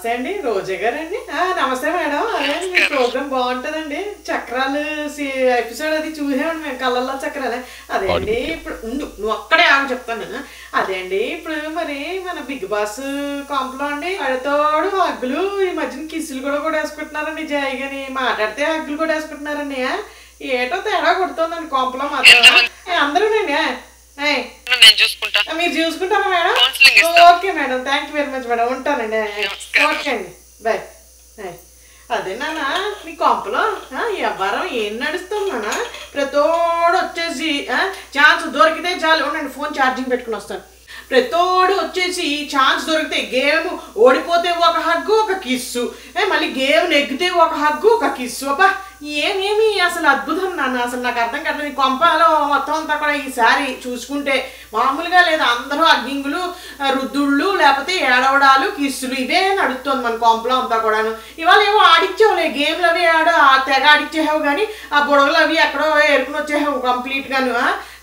నమస్తే అండి, రోజా గారండి. నమస్తే మేడం. అదే మీ ప్రోగ్రామ్ బాగుంటుందండి. చక్రాలు ఎపిసోడ్ అది చూసామండి మేము, కళ్ళల్లో చక్రాలు. అదే అండి, ఇప్పుడు నువ్వు అక్కడే ఆమె చెప్తాను నేను. అదే అండి, ఇప్పుడు మరి మన బిగ్ బాస్ కాంప్లో అండి అడతోడు హగ్గులు, ఈ మధ్యన కిస్సులు కూడా వేసుకుంటున్నారండి. జాయిగాని మాట్లాడితే హగ్గులు కూడా వేసుకుంటున్నారండి. ఏటో తేడా కొడుతుందండి కాంప్లో మాత్రం అందరూనండి. మీరు చూసుకుంటారా madam? Okay madam, thank you very much madam. ఉంటానండి. ఓకే అండి, బాయ్. అదే నాన్న, మీ కొంపలో వ్యవహారం ఏం నడుస్తుంది నాన్న? ప్రతోడు వచ్చేసి ఛాన్స్ దొరికితే చాలు. ఉండండి, ఫోన్ ఛార్జింగ్ పెట్టుకుని వస్తాను. ప్రతోడు వచ్చేసి ఛాన్స్ దొరికితే గేమ్ ఓడిపోతే ఒక హగ్గు ఒక కిస్సు, మళ్ళీ గేమ్ నెగ్గితే ఒక హగ్గు ఒక కిస్సు. అబ్బా ఏమేమి అసలు అద్భుతం నాన్న. అసలు నాకు అర్థం కాదు. ఈ కొంపలో మొత్తం అంతా కూడా ఈసారి చూసుకుంటే మామూలుగా లేదు. అందరూ అగ్గింగులు, రుద్దుళ్ళు, లేకపోతే ఏడవడాలు, కిస్సులు ఇవే నడుస్తుంది మన కొంపలో అంతా కూడాను. ఇవాళ ఏమో ఆడిచ్చావులే, గేమ్లు అవి తెగ ఆడిచ్చేసావు, కానీ ఆ బుడగలు అవి ఎక్కడో ఎరుకుని వచ్చేసావు కంప్లీట్గాను.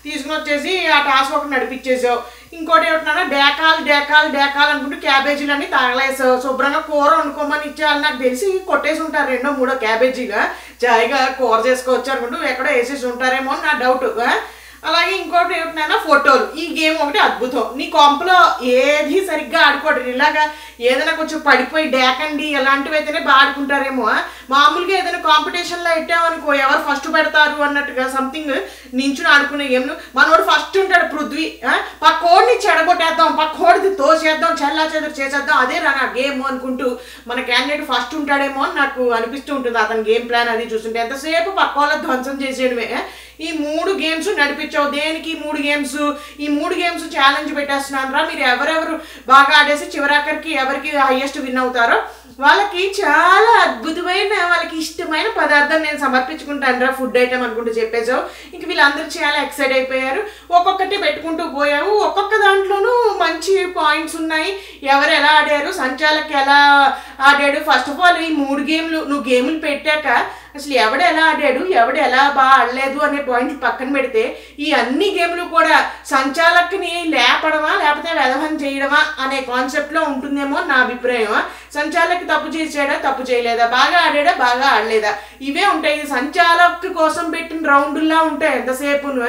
తీసుకుని వచ్చేసి ఆ టాస్క్ ఒకటి నడిపించేసావు. ఇంకోటి ఏమిటన్నా డేకాలు అనుకుంటూ క్యాబేజీలు అన్నీ తగలేసావు. శుభ్రంగా కూర వండుకోమని ఇచ్చేయాలి. నాకు తెలిసి కొట్టేసి ఉంటారు 2-3 క్యాబేజీగా. జాయిగా కూర చేసుకోవచ్చు అనుకుంటూ ఎక్కడో వేసేసి ఉంటారేమో అని నా డౌట్. అలాగే ఇంకోటి ఏమిటైనా ఫోటోలు. ఈ గేమ్ ఒకటి అద్భుతం. నీ కొంపలో ఏది సరిగ్గా ఆడుకోవడం. ఇలాగా ఏదైనా కొంచెం పడిపోయి డేకండి అలాంటివి అయితేనే బాగా ఆడుకుంటారేమో. మామూలుగా ఏదైనా కాంపిటీషన్లో పెట్టామనుకో, ఎవరు ఫస్ట్ పెడతారు అన్నట్టుగా సంథింగ్ నించుని ఆడుకునే గేమ్ను. మనోడు ఫస్ట్ ఉంటాడు పృథ్వీ, పక్కోడిని చెడగొట్టేద్దాం, పక్కోడిది తోసేద్దాం, చల్లా చెదరు చేసేద్దాం, అదే రా నా గేమ్ అనుకుంటూ మన క్యాండిడేట్ ఫస్ట్ ఉంటాడేమో అని నాకు అనిపిస్తూ ఉంటుంది. అతని గేమ్ ప్లాన్ అది చూస్తుంటే ఎంతసేపు పక్కోళ్ళ ధ్వంసం చేసేయడమే. ఈ 3 గేమ్స్ నడిపించావు. దేనికి 3 గేమ్స్? ఈ 3 గేమ్స్ ఛాలెంజ్ పెట్టేస్తున్నాను రా. మీరు ఎవరెవరు బాగా ఆడేసి చివరాఖరికి ఎవరికి హైయెస్ట్ విన్ అవుతారో వాళ్ళకి చాలా అద్భుతమైన, వాళ్ళకి ఇష్టమైన పదార్థం నేను సమర్పించుకుంటాను రా, ఫుడ్ ఐటమ్ అనుకుంటూ చెప్పేసావు. ఇంక వీళ్ళందరూ చాలా ఎక్సైట్ అయిపోయారు. ఒక్కొక్కటి పెట్టుకుంటూ పోయావు. ఒక్కొక్క దాంట్లోనూ మంచి పాయింట్స్ ఉన్నాయి. ఎవరు ఎలా ఆడారు, సంచాలక్ ఎలా ఆడాడు. ఫస్ట్ ఆఫ్ ఆల్ ఈ 3 గేమ్లు నువ్వు గేములు పెట్టాక అసలు ఎవడు ఎలా ఆడాడు, ఎవడు ఎలా బాగా ఆడలేదు అనే పాయింట్లు పక్కన పెడితే ఈ అన్ని గేమ్లు కూడా సంచాలక్ని లేపడమా లేకపోతే వ్యవహారం చేయడమా అనే కాన్సెప్ట్లో ఉంటుందేమో నా అభిప్రాయం. సంచాలక్ తప్పు చేసాడా, తప్పు చేయలేదా, బాగా ఆడాడా, బాగా ఆడలేదా, ఇవే ఉంటాయి. ఇది సంచాలక్ కోసం పెట్టిన రౌండుల్లా ఉంటాయి ఎంతసేపును.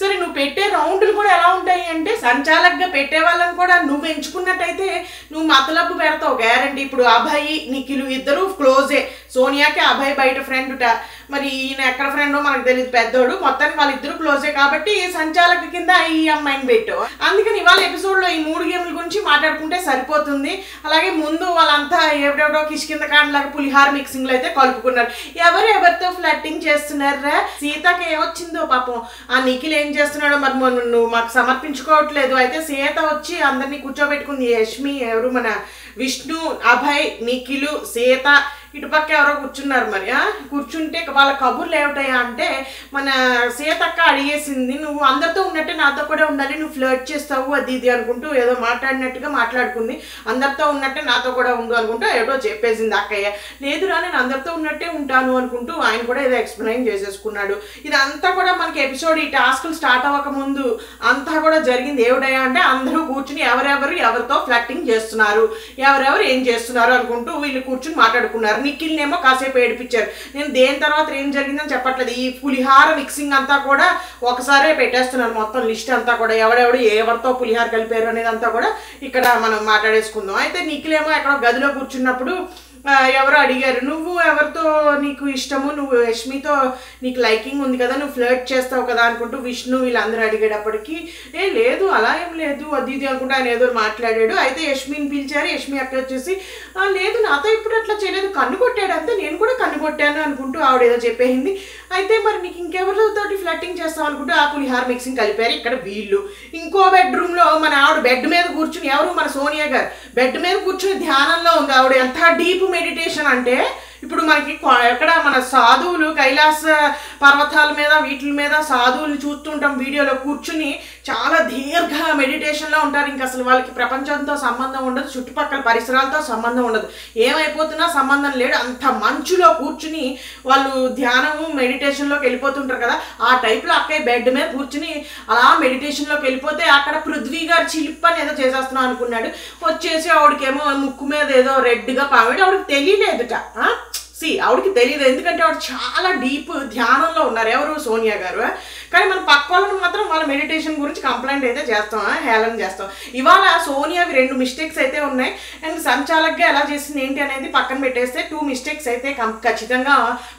సరే, నువ్వు పెట్టే రౌండ్లు కూడా ఎలా ఉంటాయి అంటే, సంచాలక్గా పెట్టే వాళ్ళని కూడా నువ్వు ఎంచుకున్నట్టయితే నువ్వు మతలబ్బు పెడతావు గ్యారంటీ. ఇప్పుడు అభయ్, నిఖిలు ఇద్దరు క్లోజే. సోనియాకి అభయ్ బయట ఫ్రెండ్, మరి ఈయన ఎక్కడ ఫ్రెండో మనకు తెలియదు, పెద్దోడు. మొత్తానికి వాళ్ళిద్దరు క్లోజే కాబట్టి సంచాలక కింద ఈ అమ్మాయిని పెట్టు. అందుకని ఇవాళ ఎపిసోడ్లో ఈ 3 గేమ్ల గురించి మాట్లాడుకుంటే సరిపోతుంది. అలాగే ముందు వాళ్ళంతా ఎవడెవడో కిష్కింద కాండలాగా పులిహార మిక్సింగ్లో అయితే కలుపుకున్నారు. ఎవరితో ఫ్లట్టింగ్ చేస్తున్నారా? సీతకి ఏమొచ్చిందో పాపం. ఆ నిఖిల్ ఏం చేస్తున్నాడో మరి నువ్వు మాకు సమర్పించుకోవట్లేదు. అయితే సీత వచ్చి అందరినీ కూర్చోబెట్టుకుంది. యష్మి, ఎవరు మన విష్ణు, అభయ్, నిఖిలు, సీత, ఇటుపక్క ఎవరో కూర్చున్నారు. మరి కూర్చుంటే వాళ్ళ కబుర్లు ఏమిటాయా అంటే, మన సీతక్క అడిగేసింది, నువ్వు అందరితో ఉన్నట్టే నాతో కూడా ఉండాలి, నువ్వు ఫ్లర్ట్ చేస్తావు అది ఇది అనుకుంటూ ఏదో మాట్లాడినట్టుగా మాట్లాడుకుంది. అందరితో ఉన్నట్టే నాతో కూడా ఉండు అనుకుంటూ ఏదో చెప్పేసింది అక్కయ్య. లేదురా, నేను అందరితో ఉన్నట్టే ఉంటాను అనుకుంటూ ఆయన కూడా ఏదో ఎక్స్ప్లెయిన్ చేసేసుకున్నాడు. ఇదంతా కూడా మనకి ఎపిసోడ్ ఈ టాస్క్లు స్టార్ట్ అవ్వకముందు అంతా కూడా జరిగింది ఏమిటయా అంటే, అందరూ కూర్చుని ఎవరితో ఫ్లట్టింగ్ చేస్తున్నారు, ఎవరెవరు ఏం చేస్తున్నారు అనుకుంటూ వీళ్ళు కూర్చుని మాట్లాడుకున్నారు. నిఖిల్నేమో కాసేపు ఏడిపించారు. నేను దేని తర్వాత ఏం జరిగిందని చెప్పట్లేదు. ఈ పులిహార మిక్సింగ్ అంతా కూడా ఒకసారే పెట్టేస్తున్నారు. మొత్తం లిస్ట్ అంతా కూడా ఎవరెవడు ఎవరితో పులిహార కలిపారు అనేది అంతా కూడా ఇక్కడ మనం మాట్లాడేసుకుందాం. అయితే నిఖిలేమో ఎక్కడో గదిలో కూర్చున్నప్పుడు ఎవరో అడిగారు, నువ్వు ఎవరితో నీకు ఇష్టము, నువ్వు యష్మితో నీకు లైకింగ్ ఉంది కదా, నువ్వు ఫ్లర్ట్ చేస్తావు కదా అనుకుంటూ విష్ణు వీళ్ళందరూ అడిగేటప్పటికి లేదు అలా ఏం లేదు అది ఇది అనుకుంటూ ఆయన ఏదో మాట్లాడాడు. అయితే యష్మిని పిలిచారు. యష్మి అక్కడ వచ్చేసి లేదు నాతో ఇప్పుడు అట్లా చేయలేదు, కన్ను కొట్టాడు అంతే, నేను కూడా కన్ను కొట్టాను అనుకుంటూ ఆవిడ ఏదో చెప్పేసింది. అయితే మరి నీకు ఇంకెవరితోటి ఫ్లట్టింగ్ చేస్తావు అనుకుంటూ ఆ పులిహార మిక్సింగ్ కలిపారు. ఇక్కడ వీళ్ళు ఇంకో బెడ్రూమ్లో మన ఆవిడ బెడ్ మీద కూర్చుని, ఎవరు మన సోనియా గారు బెడ్ మీద కూర్చుని ధ్యానంలో ఉంది. ఆవిడ ఎంత డీప్ మెడిటేషన్ అంటే ఇప్పుడు మనకి ఎక్కడ మన సాధువులు కైలాస పర్వతాల మీద వీటి మీద సాధువులు చూస్తుంటాం వీడియోలో కూర్చుని చాలా దీర్ఘ మెడిటేషన్లో ఉంటారు. ఇంకా అసలు వాళ్ళకి ప్రపంచంతో సంబంధం ఉండదు, చుట్టుపక్కల పరిసరాలతో సంబంధం ఉండదు, ఏమైపోతున్నా సంబంధం లేదు. అంత మంచులో కూర్చుని వాళ్ళు ధ్యానము మెడిటేషన్లోకి వెళ్ళిపోతుంటారు కదా, ఆ టైప్లో అక్కయ్య బెడ్ మీద కూర్చుని అలా మెడిటేషన్లోకి వెళ్ళిపోతే అక్కడ పృథ్వీ గారు చిలిప్ అని ఏదో చేసేస్తున్నాం అనుకున్నాడు. వచ్చేసి ఆవిడకేమో ముక్కు మీద ఏదో రెడ్గా పావాడు. ఆవిడకి తెలియలేదుట. ఆవిడకి తెలియదు, ఎందుకంటే ఆవిడ చాలా డీప్ ధ్యానంలో ఉన్నారు ఎవరు, సోనియా గారు. కానీ మన పక్క వాళ్ళని మాత్రం వాళ్ళ మెడిటేషన్ గురించి కంప్లైంట్ అయితే చేస్తాం, హేళన చేస్తాం. ఇవాళ సోనియావి 2 మిస్టేక్స్ అయితే ఉన్నాయి. అండ్ సంచాలక్గా ఎలా చేసింది ఏంటి అనేది పక్కన పెట్టేస్తే 2 మిస్టేక్స్ అయితే ఖచ్చితంగా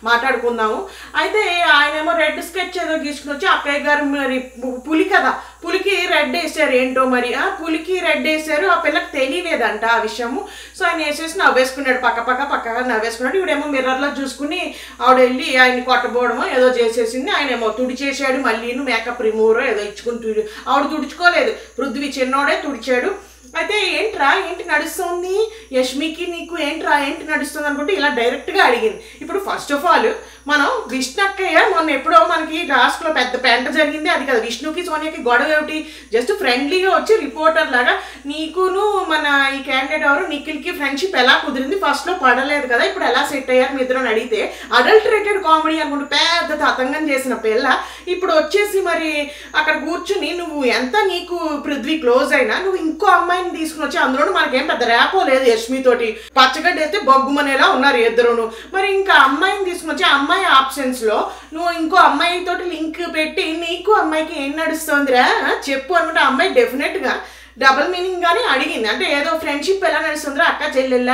మాట్లాడుకుందాము. అయితే ఆయనేమో రెడ్ స్కెచ్ ఏదో గీసుకుని వచ్చి అక్కయ్య గారు మరి పులి కదా, పులికి రెడ్ వేసారు ఏంటో మరి, పులికి రెడ్ వేసారు. ఆ పిల్లకి తెలియలేదంట ఆ విషయము. సో ఆయన వేసేసి నవ్వేసుకున్నాడు, పక్కగా నవ్వేసుకున్నాడు. ఇవిడేమో మిర్రర్లో చూసుకుని ఆవిడ వెళ్ళి ఆయన్ని కొట్టబోవడమో ఏదో చేసేసింది. ఆయన ఏమో తుడిచేసాడు, మళ్ళీ మేకప్ రిమూవర్ ఏదో ఇచ్చుకుని ఆవిడ తుడుచుకోలేదు, పృథ్వీ చిన్నోడే తుడిచాడు. అయితే ఏంటి నడుస్తుంది యష్మికి, నీకు ఏంటి నడుస్తుంది అనుకుంటే ఇలా డైరెక్ట్గా అడిగింది. ఇప్పుడు ఫస్ట్ ఆఫ్ ఆల్ మనం విష్ణక్కయ్య మొన్న ఎప్పుడో మనకి టాస్క్లో పెద్ద పెంట జరిగింది, అది కదా విష్ణుకి సోనియాకి గొడవ ఏమిటి, జస్ట్ ఫ్రెండ్లీగా వచ్చి రిపోర్టర్ లాగా నీకును మన ఈ క్యాండిడేట్ ఎవరు నిఖిల్కి ఫ్రెండ్షిప్ ఎలా కుదిరింది, ఫస్ట్లో పడలేదు కదా, ఇప్పుడు ఎలా సెట్ అయ్యారు మీ ఇద్దరు అడిగితే అడల్టరేటెడ్ కామెడీ అనుకుంటూ పెద్ద తతంగం చేసిన పిల్ల ఇప్పుడు వచ్చేసి మరి అక్కడ కూర్చుని నువ్వు ఎంత నీకు పృథ్వీ క్లోజ్ అయినా నువ్వు ఇంకో అమ్మాయిని తీసుకుని వచ్చి, అందులో మనకేం పెద్ద ర్యాపో లేదు యష్మితోటి, పచ్చగడ్డ అయితే బొగ్గుమనేలా ఉన్నారు ఇద్దరును. మరి ఇంకా అమ్మాయిని తీసుకుని వచ్చి అమ్మాయి ఆప్షన్స్ లో నువ్వు ఇంకో అమ్మాయితో లింక్ పెట్టి నీకు అమ్మాయికి ఏం నడుస్తుందిరా చెప్పు అనుకుంటే అమ్మాయి డెఫినెట్ గా డబుల్ మీనింగ్ గానే అడిగింది. అంటే ఏదో ఫ్రెండ్షిప్ ఎలా నడుస్తుందిరా అక్క చెల్లెళ్ళ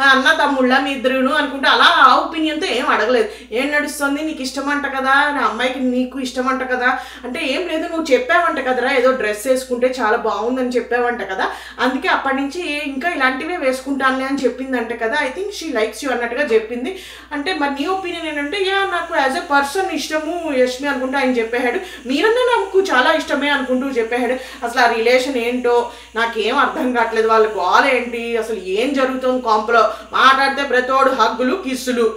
అన్న తమ్ముళ్ళ మీ ఇద్దరును అనుకుంటే అలా ఆ ఒపీనియన్తో ఏం అడగలేదు. ఏం నడుస్తుంది, నీకు ఇష్టమంట కదా, నా అమ్మాయికి నీకు ఇష్టమంట కదా అంటే ఏం లేదు, నువ్వు చెప్పావంట కదరా ఏదో డ్రెస్ వేసుకుంటే చాలా బాగుందని చెప్పావంట కదా, అందుకే అప్పటి నుంచి ఇంకా ఇలాంటివే వేసుకుంటానులే అని చెప్పిందంట కదా, I think she likes you అన్నట్టుగా చెప్పింది. అంటే మరి నీ ఒపీనియన్ ఏంటంటే నాకు యాజ్ ఎ పర్సన్ ఇష్టము యష్మి అనుకుంటూ ఆయన చెప్పాడు, మీరన్నా నాకు చాలా ఇష్టమే అనుకుంటూ చెప్పాడు. అసలు ఆ రిలేషన్ ఏంటో నాకేం అర్థం కావట్లేదు, వాళ్ళ గోల్ ఏంటి, అసలు ఏం జరుగుతుంది కాంపులో. మాట్లాడితే ప్రతోడు హగ్గులు కిస్సులు,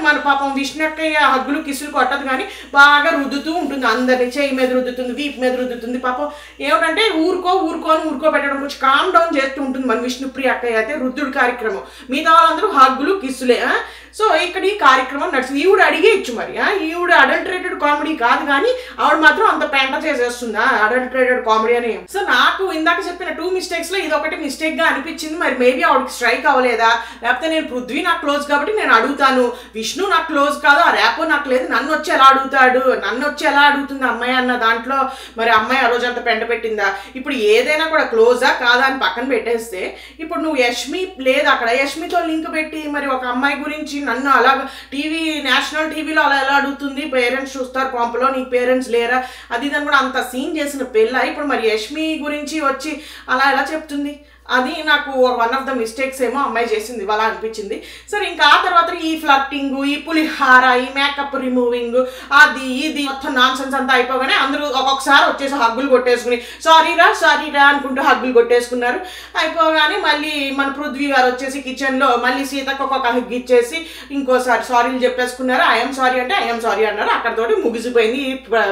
మన పాపం విష్ణక్కయ్య హగ్గులు కిస్సులు కొట్టదు కానీ బాగా రుద్దుతూ ఉంటుంది, అందరినీ చేయి మీద రుద్దుతుంది, వీపు మీద రుద్దుతుంది. పాపం ఏమిటంటే ఊరుకోబెట్టడం కొంచెం కామ్ డౌన్ చేస్తూ ఉంటుంది మన విష్ణుప్రియ అక్కయ్య అయితే రుద్దుడు కార్యక్రమం, మిగతా వాళ్ళందరూ హగ్గులు కిస్సులే. సో ఇక్కడ ఈ కార్యక్రమం నడిచింది. ఈవిడ అడిగేయచ్చు మరి, ఈవిడ అడల్టరేటెడ్ కామెడీ కాదు కానీ ఆవిడ మాత్రం అంత పెంట చేసేస్తుందా అడల్టరేటెడ్ కామెడీ అని. సో నాకు ఇందాక చెప్పిన 2 మిస్టేక్స్ లో ఇది ఒకటి మిస్టేక్ గా అనిపించింది. మరి మేబీ ఆవిడకి స్ట్రైక్ అవ్వలేదా, లేకపోతే నేను పృథ్వీ నాకు క్లోజ్ కాబట్టి నేను అడుగుతాను, విష్ణు నాకు క్లోజ్ కాదు ఆ ర్యాపో నాకు లేదు, నన్ను వచ్చి ఎలా అడుగుతుంది అమ్మాయి అన్న దాంట్లో మరి అమ్మాయి ఆ రోజు అంత పెంట పెట్టిందా. ఇప్పుడు ఏదైనా కూడా క్లోజా కాదా అని పక్కన పెట్టేస్తే ఇప్పుడు నువ్వు యష్మి లేదు అక్కడ, యష్మితో లింక్ పెట్టి మరి ఒక అమ్మాయి గురించి నన్ను అలా నేషనల్ టీవీలో అలా ఎలా అడుగుతుంది, పేరెంట్స్ చూస్తారు కాంపులో నీకు పేరెంట్స్ లేరా అది దాన్ని కూడా అంత సీన్ చేసిన పిల్ల ఇప్పుడు మరి యష్మి గురించి వచ్చి అలా ఎలా చెప్తుంది. అది నాకు వన్ ఆఫ్ ద మిస్టేక్స్ ఏమో అమ్మాయి చేసింది అలా అనిపించింది. సరే ఇంకా ఆ తర్వాత ఈ ఫ్లర్టింగ్, ఈ పులిహార, ఈ మేకప్ రిమూవింగ్, అది ఇది మొత్తం నాన్ సెన్స్ అంతా అయిపోగానే అందరూ ఒక్కొక్కసారి వచ్చేసి హగ్గులు కొట్టేసుకుని సారీరా అనుకుంటూ హగ్గులు కొట్టేసుకున్నారు. అయిపోగానే మళ్ళీ మన పృథ్వీ గారు వచ్చేసి కిచెన్లో మళ్ళీ సీతకు ఒక్కొక్క హగ్ ఇచ్చేసి ఇంకోసారి సారీలు చెప్పేసుకున్నారు. ఐఎమ్ సారీ అంటే ఐఎమ్ సారీ అన్నారు. అక్కడతోటి ముగిసిపోయింది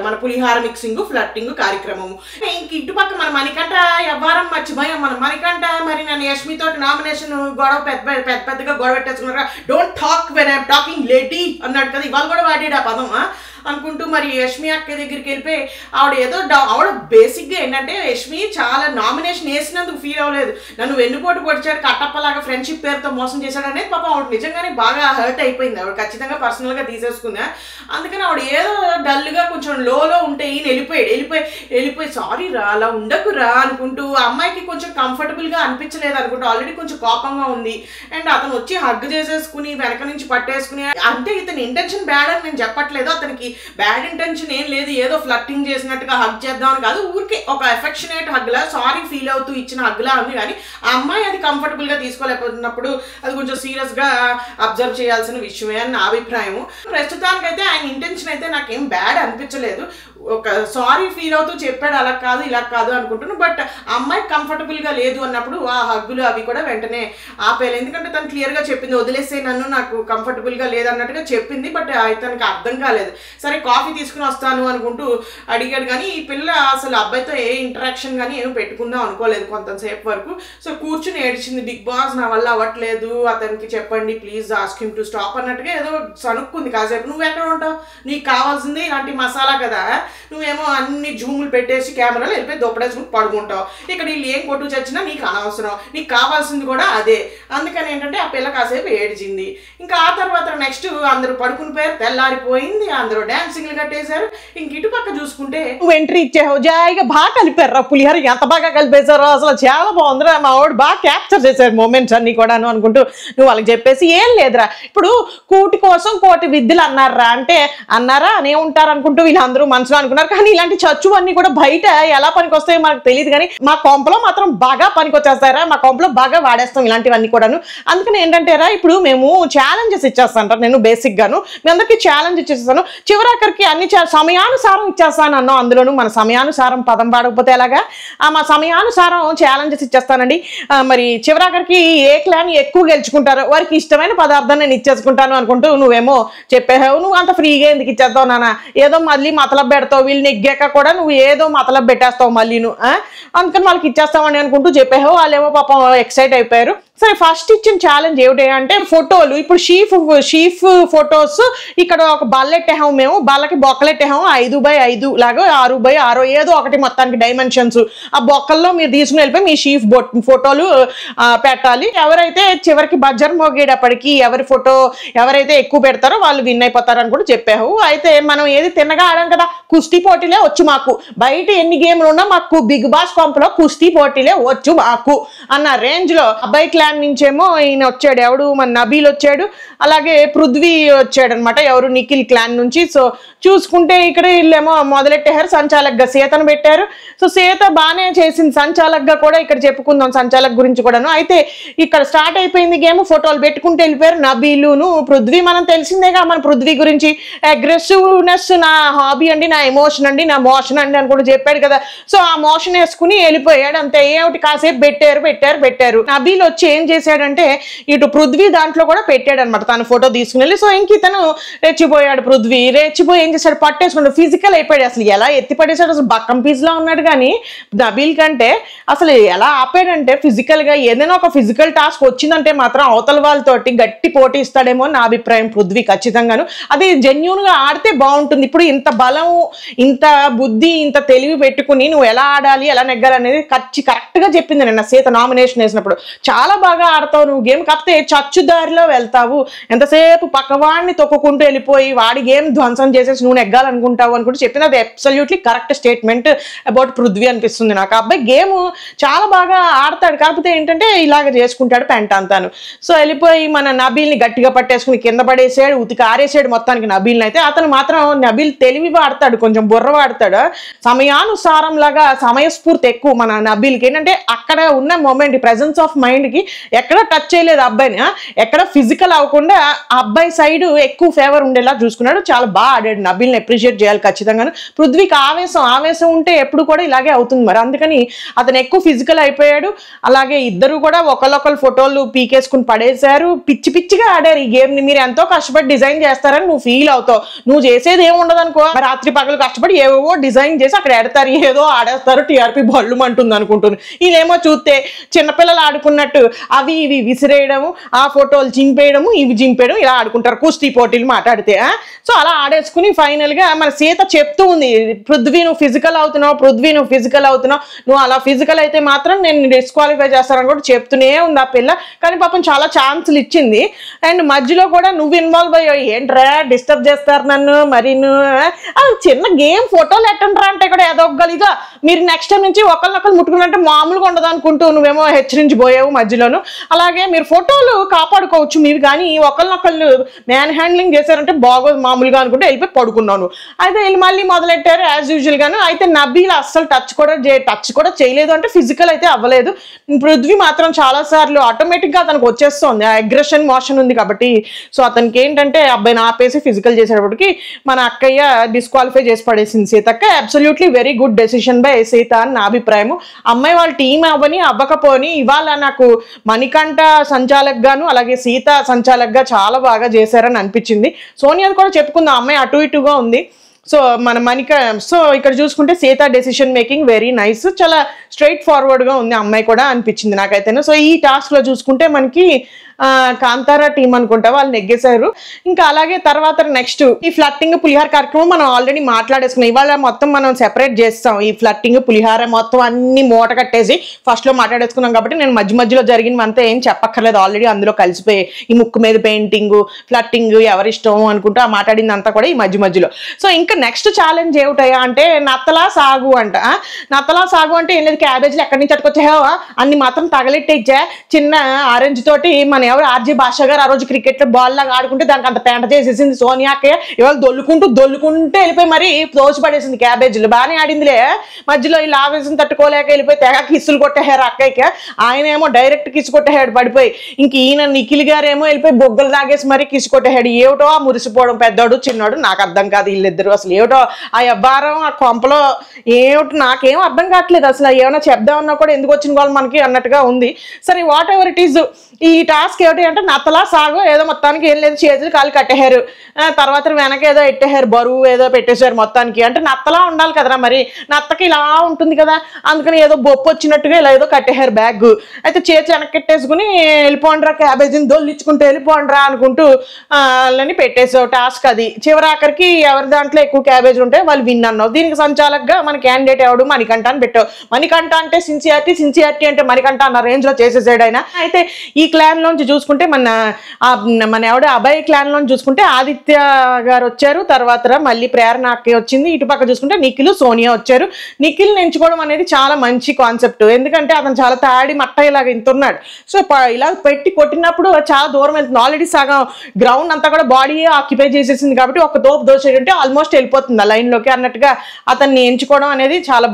మన పులిహార మిక్సింగ్ ఫ్లర్టింగ్ కార్యక్రమము. ఇంక ఇటుపక్క మన మణికంఠ వ్యవహారం మర్చిపోయాం. మన మణికంఠ మరి నన్ను యష్మితో నామినేషన్ గొడవ పెద్దగా గొడవ పెట్టేసుకున్నారా, don't talk when I'm talking lady అన్నాడు కదా, ఇవాళ కూడా వాడాడు ఆ పదం అనుకుంటూ మరి యష్మి అక్క దగ్గరికి వెళ్ళిపోయి ఆవిడ బేసిక్గా ఏంటంటే యష్మి చాలా నామినేషన్ వేసినందుకు ఫీల్ అవ్వలేదు, నన్ను వెన్నుపోటు పొడిచాడు కట్టప్పలాగా ఫ్రెండ్షిప్ పేరుతో మోసం చేశాడు అనేది పాపం ఆవిడ నిజంగానే బాగా హర్ట్ అయిపోయింది. ఆవిడ ఖచ్చితంగా పర్సనల్గా తీసేసుకుందా. అందుకని ఆవిడ ఏదో డల్గా కొంచెం లోలో ఉంటే ఈయన వెళ్ళిపోయి సారీ రా అలా ఉండకురా అనుకుంటూ అమ్మాయికి కొంచెం కంఫర్టబుల్గా అనిపించలేదు అనుకుంటూ ఆల్రెడీ కొంచెం కోపంగా ఉంది. అండ్ అతను వచ్చి హగ్ చేసేసుకుని వెనక నుంచి పట్టేసుకుని, అంటే ఇతని ఇంటెన్షన్ బ్యాడ్ అని నేను చెప్పట్లేదు, అతనికి బ్యాడ్ ఇంటెన్షన్ ఏం లేదు, ఏదో ఫ్లర్టింగ్ చేసినట్టుగా హగ్ చేద్దామని కాదు, ఊరికే ఒక ఎఫెక్షనేట్ హగ్లా సారీ ఫీల్ అవుతూ ఇచ్చిన హగ్లా ఉంది. కానీ ఆ అమ్మాయి అది కంఫర్టబుల్గా తీసుకోలేకపోతున్నప్పుడు అది కొంచెం సీరియస్గా అబ్జర్వ్ చేయాల్సిన విషయమే అని నా అభిప్రాయం. ప్రస్తుతానికైతే ఆయన ఇంటెన్షన్ అయితే నాకేం బ్యాడ్ అనిపించలేదు. ఒక సారీ ఫీల్ అవుతూ చెప్పాడు, అలా కాదు ఇలా కాదు అనుకుంటున్నాను. బట్ అమ్మాయి కంఫర్టబుల్గా లేదు అన్నప్పుడు ఆ హగ్గులు అవి కూడా వెంటనే ఆపేయాలి. ఎందుకంటే తను క్లియర్గా చెప్పింది, వదిలేసే నన్ను, నాకు కంఫర్టబుల్గా లేదన్నట్టుగా చెప్పింది. బట్ తనకి అర్థం కాలేదు. సరే కాఫీ తీసుకుని వస్తాను అనుకుంటూ అడిగాడు. కానీ ఈ పిల్ల అసలు అబ్బాయితో ఏ ఇంటరాక్షన్ కానీ ఏమో పెట్టుకుందాం అనుకోలేదు కొంతసేపు వరకు. సో కూర్చుని ఏడ్చింది, బిగ్ బాస్ నా వల్ల అవ్వట్లేదు, అతనికి చెప్పండి please, ask him to stop అన్నట్టుగా ఏదో సనుక్కుంది కాసేపు. నువ్వు ఎక్కడ ఉంటావు, నీకు కావాల్సింది ఇలాంటి మసాలా కదా, నువ్వేమో అన్ని జూములు పెట్టేసి కెమెరాలు వెళ్ళిపోయి దొప్పడేసుకుని పడుకుంటావు. ఇక్కడ వీళ్ళు ఏం కొట్టు చచ్చినా నీకు అనవసరం, నీకు కావాల్సింది కూడా అదే. అందుకని ఏంటంటే ఆ పిల్ల కాసేపు ఏడ్చింది. ఇంకా ఆ తర్వాత నెక్స్ట్ అందరూ పడుకుని పోయారు, తెల్లారిపోయింది, అందరూ డాన్సింగ్లు కట్టేశారు. ఇంక ఇటు పక్క చూసుకుంటే నువ్వు ఎంట్రీ ఇచ్చావు, జాయిగా బాగా కలిపారు పులిహోర, ఎంత బాగా కలిపేశారో అసలు చాలా బాగుందిరా, మా వాడు బాగా క్యాప్చర్ చేశారు మూమెంట్స్ అన్ని కూడాను అనుకుంటూ నువ్వు వాళ్ళకి చెప్పేసి, ఏం లేదురా ఇప్పుడు కూటి కోసం కోటి విద్యలు అన్నారా అంటే అన్నారా అనే ఉంటారు అనుకుంటూ వీళ్ళందరూ మనసులో అనుకున్నారు. కానీ ఇలాంటి చచ్చు అన్ని కూడా బయట ఎలా పనికి వస్తాయో మనకు తెలియదు, కానీ మా కొంపలో మాత్రం బాగా పనికి వచ్చేస్తారా, మా కొంపలో బాగా వాడేస్తాం ఇలాంటివన్నీ కూడాను. అందుకని ఏంటంటే రా ఇప్పుడు మేము ఛాలెంజెస్ ఇచ్చేస్తాను, నేను బేసిక్ గాను మీ అందరికీ ఛాలెంజ్ ఇచ్చేస్తాను, చివరాఖరికి అన్ని సమయానుసారం ఇచ్చేస్తాను అన్నాం. అందులోనూ మన సమయానుసారం పదం పాడకపోతే ఎలాగా, మా సమయానుసారం ఛాలెంజెస్ ఇచ్చేస్తానండి. మరి చివరాఖరికి ఏ క్లాన్ ఎక్కువ గెలుచుకుంటారో వారికి ఇష్టమైన పదార్థం నేను ఇచ్చేసుకుంటాను అనుకుంటూ నువ్వేమో చెప్పేసావు. నువ్వు అంత ఫ్రీగా ఎందుకు ఇచ్చేస్తావు నాన్న, ఏదో మళ్ళీ మతలబ్ పెడతావు, వీళ్ళు నెగ్గాక కూడా నువ్వు ఏదో మతలబ్ పెట్టేస్తావు మళ్ళీ నువ్వు, అందుకని వాళ్ళకి ఇచ్చేస్తామని అనుకుంటూ చెప్పేసావు. వాళ్ళేమో పాపం ఎక్సైట్ అయిపోయారు. సరే ఫస్ట్ ఇచ్చిన ఛాలెంజ్ ఏమిటి అంటే ఫోటోలు. ఇప్పుడు షీఫ్ ఫొటోస్ ఇక్కడ ఒక బల్లెట్టేహాము, మేము బల్లకి బొక్కలెట్టేహాము 5x5 లాగా 6x6 ఏదో ఒకటి మొత్తానికి డైమెన్షన్స్. ఆ బొక్కల్లో మీరు తీసుకుని వెళ్ళిపోయి మీ షీఫ్ ఫోటోలు పెట్టాలి. ఎవరైతే చివరికి బజ్జర్ మోగేటప్పటికి ఎవరి ఫోటో ఎవరైతే ఎక్కువ పెడతారో వాళ్ళు విన్ అయిపోతారు అని కూడా చెప్పావు. అయితే మనం ఏది తిన్నగా ఆడాం కదా, కుస్తీ పోటీలే వచ్చు మాకు, బయట ఎన్ని గేమ్లు ఉన్నా మాకు బిగ్ బాస్ కొంపలో కుస్తీ పోటీలే వచ్చు మాకు అన్న రేంజ్ లో అబ్బాయి క్లాన్ నుంచేమో ఈయన వచ్చాడు, ఎవడు మన నబీల్ వచ్చాడు, అలాగే పృథ్వీ వచ్చాడు అనమాట, ఎవరు నిఖిల్ క్లాన్ నుంచి. సో చూసుకుంటే ఇక్కడ వీళ్ళేమో మొదలెట్టారు, సంచాలక్గా సీతను పెట్టారు. సో సీత బాగానే చేసింది సంచాలక్గా కూడా, ఇక్కడ చెప్పుకుందాం సంచాలక్ గురించి కూడాను. అయితే ఇక్కడ స్టార్ట్ అయిపోయింది గేమ్, ఫోటోలు పెట్టుకుంటూ వెళ్ళిపోయారు నబీలును పృథ్వీ. మనం తెలిసిందేగా మన పృథ్వీ గురించి, అగ్రెసివ్నెస్ నా హాబీ అండి, నా ఎమోషన్ అండి, నా మోషన్ అండి అని కూడా చెప్పాడు కదా. సో ఆ మోషన్ వేసుకుని వెళ్ళిపోయాడు అంతే. ఏమిటి కాసేపు పెట్టారు. నబీల్ వచ్చి ఏం చేశాడంటే ఇటు పృథ్వీ దాంట్లో కూడా పెట్టాడు అనమాట తన ఫోటో తీసుకుని వెళ్ళి. సో ఇంక ఇతను రెచ్చిపోయాడు పృథ్వీ, రెచ్చిపోయి ఏం చేశాడు, పట్టేసుకున్నాడు, ఫిజికల్ అయిపోయాడు. అసలు ఎలా ఎత్తి పడేశాడు, అసలు బక్కం పీస్లా ఉన్నాడు. కానీ నబీల్ కంటే అసలు ఎలా ఆపాడంటే ఫిజికల్ గా ఏదైనా ఒక ఫిజికల్ టాస్క్ వచ్చిందంటే మాత్రం అవతల వాళ్ళతోటి గట్టి పోటీ ఇస్తాడేమో నా అభిప్రాయం పృథ్వీ ఖచ్చితంగాను. అది జెన్యూన్ గా ఆడితే బాగుంటుంది. ఇప్పుడు ఇంత బలం, ఇంత బుద్ధి, ఇంత తెలివి పెట్టుకుని నువ్వు ఎలా ఆడాలి, ఎలా నెగ్గాలి అనేది కరెక్ట్ గా చెప్పింది నిన్న సీత నామినేషన్ వేసినప్పుడు. చాలా బాగా ఆడతావు నువ్వు గేమ్, కాకపోతే చచ్చుదారిలో వెళ్తావు, ఎంతసేపు పక్కవాడిని తొక్కుకుంటూ వెళ్ళిపోయి వాడి గేమ్ ధ్వంసం చేసేసి నువ్వు నెగ్గాలనుకుంటావు అని కూడా చెప్పింది. అది absolutely correct statement about Prithvi అనిపిస్తుంది నాకు. అబ్బాయి గేమ్ చాలా బాగా ఆడతాడు, కాకపోతే ఏంటంటే ఇలాగ చేసుకుంటాడు పెంట అంతాను. సో వెళ్ళిపోయి మన నబీల్ని గట్టిగా పట్టేసుకుని కింద పడేసాడు, ఉతికి ఆరేసాడు మొత్తానికి నబీల్ని. అయితే అతను మాత్రం నబీల్ తెలివి వాడతాడు, కొంచెం బుర్ర వాడతాడు, సమయానుసారం లాగా సమయస్ఫూర్తి ఎక్కువ మన నబీల్కి. ఏంటంటే అక్కడ ఉన్న మూమెంట్, ప్రెజెన్స్ ఆఫ్ మైండ్ కి ఎక్కడ టచ్ చేయలేదు అబ్బాయిని, ఎక్కడ ఫిజికల్ అవ్వకుండా ఆ అబ్బాయి సైడ్ ఎక్కువ ఫేవర్ ఉండేలా చూసుకున్నాడు. చాలా బాగా ఆడాడు, నబీల్ని అప్రిషియేట్ చేయాలి ఖచ్చితంగాను. పృథ్వీకి ఆవేశం ఉంటే ఎప్పుడు కూడా ఇలాగే అవుతుంది మరి, అందుకని అతను ఎక్కువ ఫిజికల్ అయిపోయాడు. అలాగే ఇద్దరు కూడా ఒకళ్ళొకళ్ళు ఫోటోలు పీకేసుకుని పడేశారు, పిచ్చిగా ఆడారు ఈ గేమ్ ని. మీరు ఎంతో కష్టపడి డిజైన్ చేస్తారని నువ్వు ఫీల్ అవుతావు, నువ్వు చేసేది ఏమి ఉండదు అనుకో, రాత్రి పగలు కష్టపడి ఏవో డిజైన్ చేసి అక్కడ ఎడతారు, ఏదో ఆడేస్తారు, టీఆర్పీ బళ్ళు అంటుంది అనుకుంటుంది. వీళ్ళేమో చూస్తే చిన్నపిల్లలు ఆడుకున్నట్టు అవి ఇవి విసిరేయడము, ఆ ఫోటోలు చింపేయడము, ఇవి చింపేయడం, ఇలా ఆడుకుంటారు కుస్తీ పోటీలు మాట్లాడితే. సో అలా ఆడేసుకుని ఫైనల్ గా మన సీత చెప్తూ ఉంది, పృథ్వీ నువ్వు ఫిజికల్ అవుతున్నావు, నువ్వు అలా ఫిజికల్ అయితే మాత్రం నేను డిస్క్వాలిఫై చేస్తానని కూడా చెప్తూనే ఉంది ఆ పిల్ల. కానీ పాపం చాలా ఛాన్సులు ఇచ్చింది. అండ్ మధ్యలో కూడా నువ్వు ఇన్వాల్వ్ అయ్యావు, ఏంట్రా డిస్టర్బ్ చేస్తారు నన్ను మరి, నువ్వు చిన్న గేమ్ ఫోటోలు ఎట్టంట్రా అంటే కూడా ఎదొగ్గలిగా మీరు నెక్స్ట్ టైం నుంచి ఒకరినొకరు ముట్టుకున్నట్టే మామూలుగా ఉండదు అనుకుంటూ నువ్వేమో హెచ్చరించిపోయావు మధ్యలో. అందులోను. అలాగే మీరు ఫోటోలు కాపాడుకోవచ్చు మీవి, కానీ ఒకళ్ళనొకళ్ళు మ్యాన్ హ్యాండ్లింగ్ చేశారంటే బాగోదు మామూలుగా అనుకుంటే వెళ్ళిపోయి పడుకున్నాను. అయితే వీళ్ళు మళ్ళీ మొదలెట్టారు యాజ్ యూజువల్ గాను. అయితే నబీల్ అస్సలు టచ్ కూడా చేయలేదు, అంటే ఫిజికల్ అయితే అవ్వలేదు. పృథ్వీ మాత్రం చాలా సార్లు ఆటోమేటిక్ గా అతనికి వచ్చేస్తుంది, అగ్రెషన్ మోషన్ ఉంది కాబట్టి. సో అతనికి ఏంటంటే అబ్బాయిని ఆపేసి ఫిజికల్ చేసేటప్పటికి మన అక్కయ్య డిస్క్వాలిఫై చేసి పడేసింది Seethakka. Absolutely very good decision by Sita అని నా అభిప్రాయం. అమ్మాయి వాళ్ళ టీం అవ్వకపోని ఇవాళ నాకు మణికంఠ సంచాలక్ గాను అలాగే సీత సంచాలక్ గా చాలా బాగా చేశారని అనిపించింది. సోనియా కూడా చెప్పుకుందాం, అమ్మాయి అటు ఇటుగా ఉంది. సో సో ఇక్కడ చూసుకుంటే Sita decision making very nice, చాలా స్ట్రైట్ ఫార్వర్డ్ గా ఉంది అమ్మాయి కూడా అనిపించింది నాకైతే. సో ఈ టాస్క్ లో చూసుకుంటే మనకి కాంతారా టీం అనుకుంటా వాళ్ళు నెగ్గేశారు. ఇంకా అలాగే తర్వాత నెక్స్ట్ ఈ ఫ్లట్టింగ్ పులిహార కార్యక్రమం మనం ఆల్రెడీ మాట్లాడేసుకున్నాం. ఇవాళ మొత్తం మనం సెపరేట్ చేస్తాం ఈ ఫ్లట్టింగ్ పులిహార మొత్తం అన్ని మూట కట్టేసి ఫస్ట్ లో మాట్లాడేసుకున్నాం కాబట్టి నేను మధ్యలో జరిగినవంతా ఏం చెప్పక్కర్లేదు, ఆల్రెడీ అందులో కలిసిపోయి ఈ ముక్కు మీద పెయింటింగ్ ఫ్లట్టింగ్ ఎవరిష్టం అనుకుంటూ ఆ మాట్లాడింది అంతా కూడా ఈ మధ్యలో. సో ఇంకా నెక్స్ట్ ఛాలెంజ్ ఏమిటయా అంటే నత్తలా సాగు అంట. నత్తలా సాగు అంటే ఏం లేదు, క్యాబేజీలు ఎక్కడి నుంచి అట్టుకొచ్చాయో అన్ని మాత్రం తగలెట్టేచ్చా. చిన్న ఆరెంజ్ తోటి మన ఎవరు ఆర్జీ భాష గారు ఆ రోజు క్రికెట్ లో బాల్ లాగా ఆడుకుంటే దానికి అంత పెంట చేసేసింది సోనియాకే. ఇవాళ దొల్లుకుంటే వెళ్ళిపోయి మరి దోచి పడేసింది క్యాబేజీలు. బాగానే ఆడిందిలే, మధ్యలో ఇలా ఆవేశం తట్టుకోలేక వెళ్ళిపోయి తెగ కిస్సులు కొట్టేశారు అక్కయ్యకి. ఆయన ఏమో డైరెక్ట్ కిసు కొట్టేశాడు పడిపోయి. ఇంక ఈయన నిఖిల్ గారేమో వెళ్ళిపోయి బొగ్గలు తాగేసి మరీ కిసు కొట్టేశాడు. ఏమిటో ఆ మురిసిపోవడం పెద్దోడు చిన్నోడు నాకు అర్థం కాదు వీళ్ళిద్దరు అసలు ఏమిటో ఆ వ్యవహారం ఆ కొంపలో ఏమిటో నాకేం అర్థం కావట్లేదు అసలు. ఏమైనా చెప్దామన్నా కూడా ఎందుకు వచ్చిన వాళ్ళు మనకి అన్నట్టుగా ఉంది. సరే వాట్ ఎవర్ ఇట్ ఈజ్, ఈ టాస్క్ ఏమిటి అంటే నత్తలా సాగు ఏదో మొత్తానికి ఏం లేదు, చేతులు కాలు కట్టేశారు, తర్వాత వెనక ఏదో ఎట్టేశారు, బరువు ఏదో పెట్టేశారు మొత్తానికి. అంటే నత్తలా ఉండాలి కదరా, మరి నత్తకి ఇలా ఉంటుంది కదా, అందుకని ఏదో బొప్పు వచ్చినట్టుగా ఇలా ఏదో కట్టేశారు బ్యాగ్. అయితే చేతులు వెనక్కి కట్టేసుకుని వెళ్ళిపోండ్రా క్యాబేజీని దొల్లించుకుంటూ వెళ్ళిపోండ్రా అనుకుంటూ వాళ్ళని పెట్టేసావు టాస్క్. అది చివరాఖరికి ఎవరి దాంట్లో ఎక్కువ క్యాబేజ్ ఉంటే వాళ్ళు విన్ అన్నావు. దీనికి సంచాలకుగా మన క్యాండిడేట్ ఎవడు మణికంఠ అని పెట్టావు. మణికంఠ అంటే సిన్సియారిటీ అంటే మణికంఠ అన్న రేంజ్ లో చేసేసాడు ఆయన. అయితే ఈ క్లాన్ లోంచి చూసుకుంటే మన ఎవడ అభయ్ క్లాన్ లోంచి చూసుకుంటే ఆదిత్య గారు వచ్చారు, తర్వాత మళ్ళీ ప్రేరణ అక్క వచ్చింది, ఇటుపక్క చూసుకుంటే నిఖిల్ సోనియా వచ్చారు. నిఖిల్ ఎంచుకోవడం అనేది చాలా మంచి కాన్సెప్ట్, ఎందుకంటే అతను చాలా తాడి మట్ట ఇలాగ ఇంతున్నాడు. సో ఇలా పెట్టి కొట్టినప్పుడు చాలా దూరం వెళ్తుంది. ఆల్రెడీ సగం గ్రౌండ్ అంతా కూడా బాడీ ఆక్యుపై చేసేసింది కాబట్టి ఒక తోపు దోసేటంటే ఆల్మోస్ట్ వెళ్ళిపోతుంది ఆ లైన్ లోకి అన్నట్టుగా అతన్ని ఎంచుకోవడం అనేది చాలా